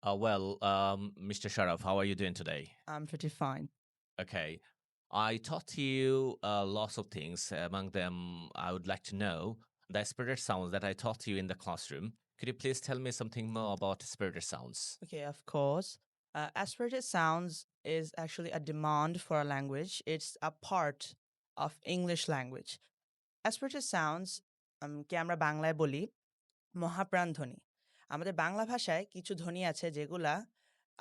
Mr. Sharaf, how are you doing today? I'm pretty fine. Okay. I taught you lots of things. Among them, I would like to know the aspirated sounds that I taught you in the classroom. Could you please tell me something more about aspirated sounds? Okay, of course. Aspirated sounds is actually a demand for a language. It's a part of English language. Aspirated sounds কে আমরা বাংলায় বলি মহাপ্রাণ ধ্বনি। আমাদের বাংলা ভাষায় কিছু ধ্বনি আছে যেগুলা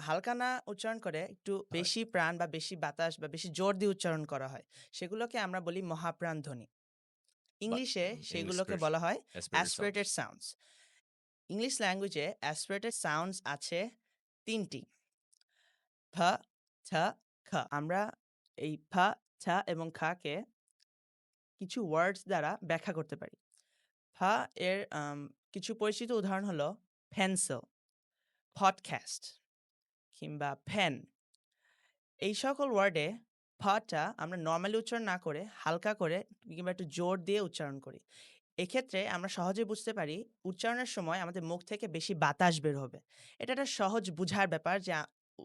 হালকা না উচ্চারণ করে একটু হয় বেশি প্রাণ বা বেশি বাতাস বা বেশি জোর দিয়ে উচ্চারণ করা হয়। সেগুলোকে আমরা বলি মহাপ্রাণ ধ্বনি। বা ইংলিশে ইংলিশ সেগুলোকে বলা হয় aspirated sounds. Aspirated sounds. English ল্যাঙ্গুয়েজে অ্যাসপিরেটেড সাউন্ডস আছে ৩টি। ফ, ছ, খ। আমরা এই ফ, ছ এবং খকে কিছু ওয়ার্ডস দ্বারা ব্যাখ্যা করতে পারি। ফ এর কিছু পরিচিত উদাহরণ হলো পেন্সিল, পডকাস্ট কিংবা পেন। এই সকল ওয়ার্ডে ফটা আমরা নরমালি উচ্চারণ না করে হালকা করে কিংবা একটু জোর দিয়ে উচ্চারণ করি। এক্ষেত্রে আমরা সহজে বুঝতে পারি উচ্চারণের সময় আমাদের মুখ থেকে বেশি বাতাস বের হবে। এটা একটা সহজ বুঝার ব্যাপার যে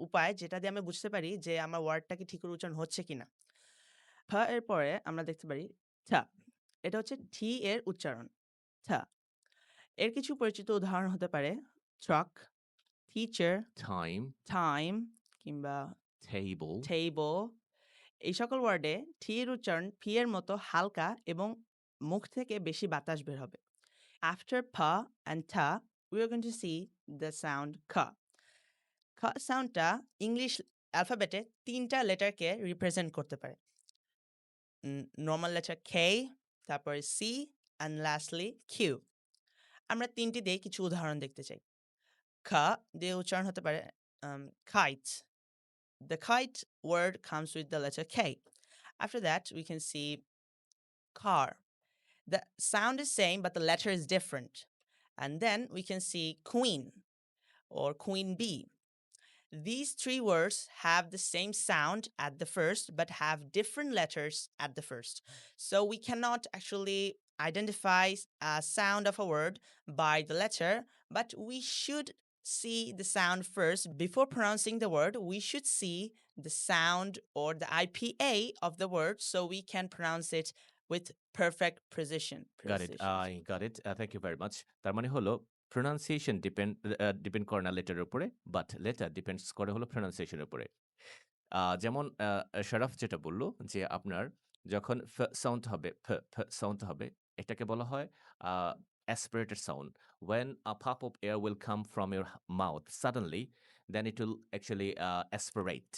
উপায় যেটা দিয়ে আমরা বুঝতে পারি যে আমার ওয়ার্ডটা কি ঠিক করে উচ্চারণ হচ্ছে কিনা। ফ এর পরে আমরা দেখতে পারি থ। এটা হচ্ছে ঠি এর উচ্চারণ। থ। এর কিছু পরিচিত উদাহরণ হতে পারে ট্রাক, টিচার, Time, টাইম কিংবা table, টেবল। এই সকল ওয়ার্ডে ঠি এর উচ্চারণ ফি এর মতো হালকা এবং মুখ থেকে বেশি বাতাস বের হবে। After pa and ta, we are going to see the sound ka. Ka সাউন্ডটা ইংলিশ অ্যালফাবেটে ৩টা লেটারকে রিপ্রেজেন্ট করতে পারে। নরমাল লেটার K, তারপরে C, and lastly Q. আমরা ৩টি দিয়ে কিছু উদাহরণ দেখতে চাই। খা দিয়ে উচ্চারণ হতে পারে kite. The kite word comes with the letter K. After that, we can see car. The sound is same, but the letter is different. And then we can see queen or queen bee. These three words have the same sound at the first, but have different letters at the first. So we cannot actually identify a sound of a word by the letter, but we should see the sound first. Before pronouncing the word, we should see the sound or the IPA of the word so we can pronounce it with perfect precision. got it. I got it. Thank you very much. তার মানে হলো pronunciation depend করে না লেটারের উপরে, but letter depends করে হলো pronunciation এর উপরে। যেমন শরাফ যেটা বলল যে আপনার যখন সাউন্ড হবে সাউন্ড হবে এটাকে বলা হয় aspirated sound. When a puff of air will come from your mouth suddenly, then it will actually aspirate.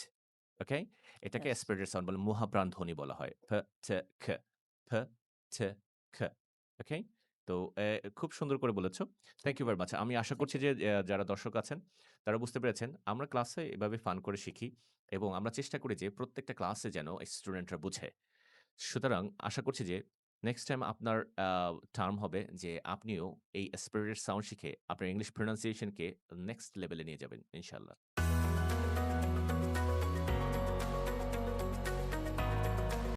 Okay? এটাকে Yes. aspirated sound বলে মুহাপ্রাণ ধ্বনি বলা হয়। ফ ট খ ফ ট খ। ওকে? তো খুব সুন্দর করে বলেছ। Thank you very much. আমি আশা করছি যে যারা দর্শক আছেন তারা বুঝতে পেরেছেন। আমরা ক্লাসে এভাবে ফান করে শিখি এবং আমরা চেষ্টা করি যে প্রত্যেকটা ক্লাসে যেন স্টুডেন্টরা বুঝে। সুতরাং আশা করছি যে নেক্সট টাইম আপনার টার্ম হবে যে আপনিও এই অ্যাসপিরেটেড সাউন্ড শিখে আপনার ইংলিশ প্রোনাউন্সিয়েশনকে নেক্সট লেভেলে নিয়ে যাবেন ইনশাআল্লাহ।